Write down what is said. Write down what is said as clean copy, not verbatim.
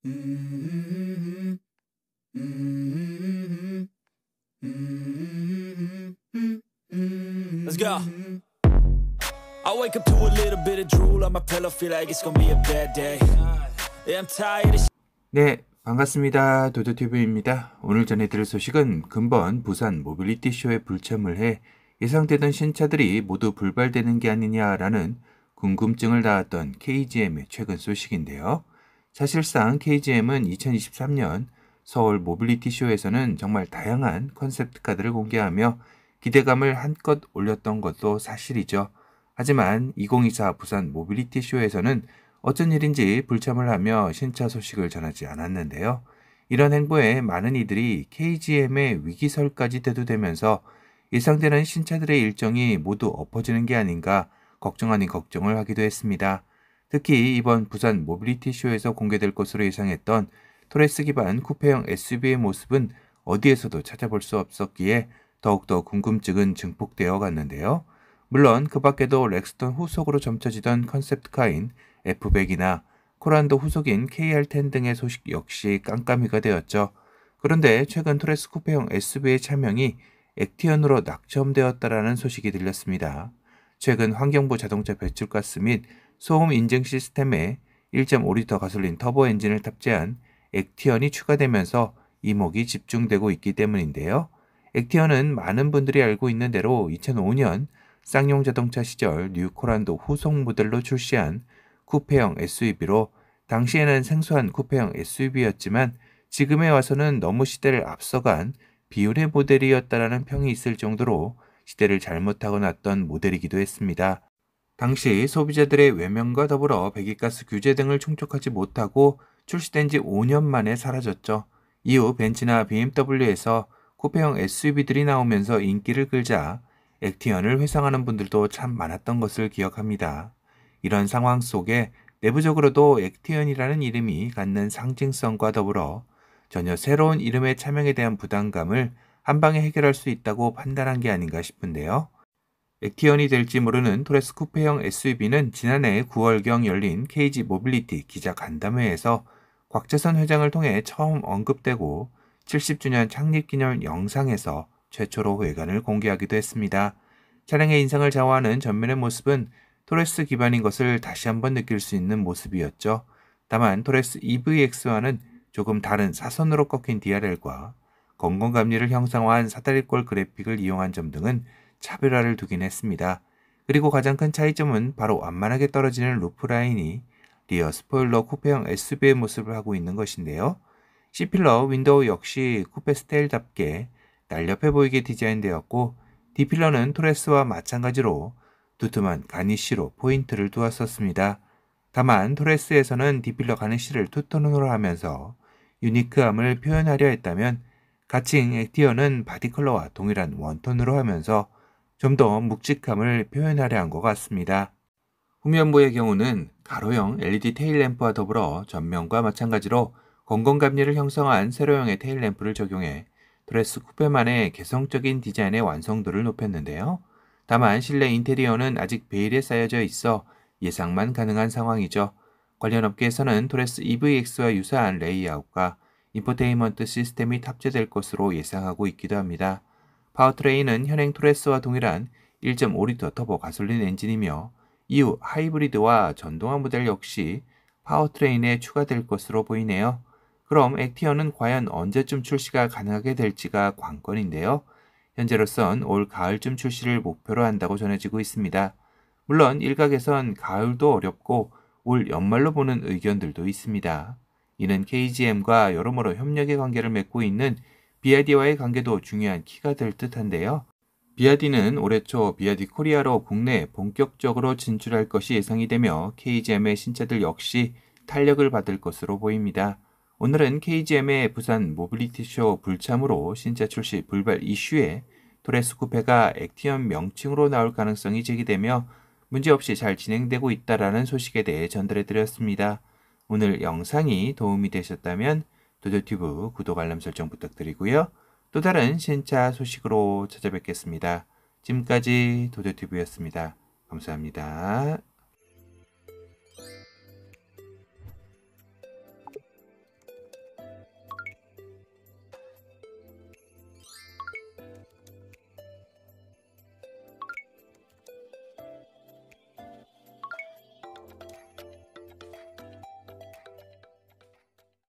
Let's go. I wake up to a little bit of drool on my pillow, feel like it's gonna be a bad day. Yeah, I'm tired of 네, 반갑습니다. 도도TV입니다. 오늘 전해드릴 소식은 근본 부산 모빌리티 쇼에 불참을 해 예상되던 신차들이 모두 불발되는 게 아니냐라는 궁금증을 낳았던 KGM의 최근 소식인데요. 사실상 KGM은 2023년 서울 모빌리티 쇼에서는 정말 다양한 컨셉트 카드를 공개하며 기대감을 한껏 올렸던 것도 사실이죠. 하지만 2024 부산 모빌리티 쇼에서는 어쩐 일인지 불참을 하며 신차 소식을 전하지 않았는데요. 이런 행보에 많은 이들이 KGM의 위기설까지 대두되면서 예상되는 신차들의 일정이 모두 엎어지는 게 아닌가 걱정 아닌 걱정을 하기도 했습니다. 특히 이번 부산 모빌리티 쇼에서 공개될 것으로 예상했던 토레스 기반 쿠페형 SUV의 모습은 어디에서도 찾아볼 수 없었기에 더욱더 궁금증은 증폭되어 갔는데요. 물론 그 밖에도 렉스턴 후속으로 점쳐지던 컨셉트카인 F100이나 코란도 후속인 KR10 등의 소식 역시 깜깜이가 되었죠. 그런데 최근 토레스 쿠페형 SUV의 차명이 액티언으로 낙점되었다라는 소식이 들렸습니다. 최근 환경부 자동차 배출가스 및 소음 인증 시스템에 1.5리터 가솔린 터보 엔진을 탑재한 액티언이 추가되면서 이목이 집중되고 있기 때문인데요. 액티언은 많은 분들이 알고 있는 대로 2005년 쌍용 자동차 시절 뉴 코란도 후속 모델로 출시한 쿠페형 SUV로 당시에는 생소한 쿠페형 SUV였지만 지금에 와서는 너무 시대를 앞서간 비운의 모델이었다라는 평이 있을 정도로 시대를 잘못 타고 났던 모델이기도 했습니다. 당시 소비자들의 외면과 더불어 배기가스 규제 등을 충족하지 못하고 출시된 지 5년 만에 사라졌죠. 이후 벤츠나 BMW에서 쿠페형 SUV들이 나오면서 인기를 끌자 액티언을 회상하는 분들도 참 많았던 것을 기억합니다. 이런 상황 속에 내부적으로도 액티언이라는 이름이 갖는 상징성과 더불어 전혀 새로운 이름의 차명에 대한 부담감을 한방에 해결할 수 있다고 판단한 게 아닌가 싶은데요. 액티언이 될지 모르는 토레스 쿠페형 SUV는 지난해 9월경 열린 KG 모빌리티 기자 간담회에서 곽재선 회장을 통해 처음 언급되고 70주년 창립기념 영상에서 최초로 외관을 공개하기도 했습니다. 차량의 인상을 좌우하는 전면의 모습은 토레스 기반인 것을 다시 한번 느낄 수 있는 모습이었죠. 다만 토레스 EVX와는 조금 다른 사선으로 꺾인 DRL과 건건감리를 형상화한 사다리꼴 그래픽을 이용한 점 등은 차별화를 두긴 했습니다. 그리고 가장 큰 차이점은 바로 완만하게 떨어지는 루프라인이 리어 스포일러 쿠페형 SUV의 모습을 하고 있는 것인데요. C필러 윈도우 역시 쿠페 스타일답게 날렵해 보이게 디자인되었고 D필러는 토레스와 마찬가지로 두툼한 가니쉬로 포인트를 두었었습니다. 다만 토레스에서는 D필러 가니쉬를 투톤으로 하면서 유니크함을 표현하려 했다면 가칭 액티언은 바디컬러와 동일한 원톤으로 하면서 좀 더 묵직함을 표현하려 한 것 같습니다. 후면부의 경우는 가로형 LED 테일램프와 더불어 전면과 마찬가지로 건건감리를 형성한 세로형의 테일램프를 적용해 토레스 쿠페만의 개성적인 디자인의 완성도를 높였는데요. 다만 실내 인테리어는 아직 베일에 쌓여져 있어 예상만 가능한 상황이죠. 관련 업계에서는 토레스 EVX와 유사한 레이아웃과 인포테인먼트 시스템이 탑재될 것으로 예상하고 있기도 합니다. 파워트레인은 현행 토레스와 동일한 1.5리터 터보 가솔린 엔진이며 이후 하이브리드와 전동화 모델 역시 파워트레인에 추가될 것으로 보이네요. 그럼 액티언은 과연 언제쯤 출시가 가능하게 될지가 관건인데요. 현재로선 올 가을쯤 출시를 목표로 한다고 전해지고 있습니다. 물론 일각에선 가을도 어렵고 올 연말로 보는 의견들도 있습니다. 이는 KGM과 여러모로 협력의 관계를 맺고 있는 BYD와의 관계도 중요한 키가 될 듯한데요. BYD는 올해 초 BYD 코리아로 국내에 본격적으로 진출할 것이 예상이 되며 KGM의 신차들 역시 탄력을 받을 것으로 보입니다. 오늘은 KGM의 부산 모빌리티쇼 불참으로 신차 출시 불발 이슈에 토레스 쿠페가 액티언 명칭으로 나올 가능성이 제기되며 문제없이 잘 진행되고 있다라는 소식에 대해 전달해드렸습니다. 오늘 영상이 도움이 되셨다면 도도튜브 구독 알람 설정 부탁드리고요. 또 다른 신차 소식으로 찾아뵙겠습니다. 지금까지 도도튜브였습니다. 감사합니다.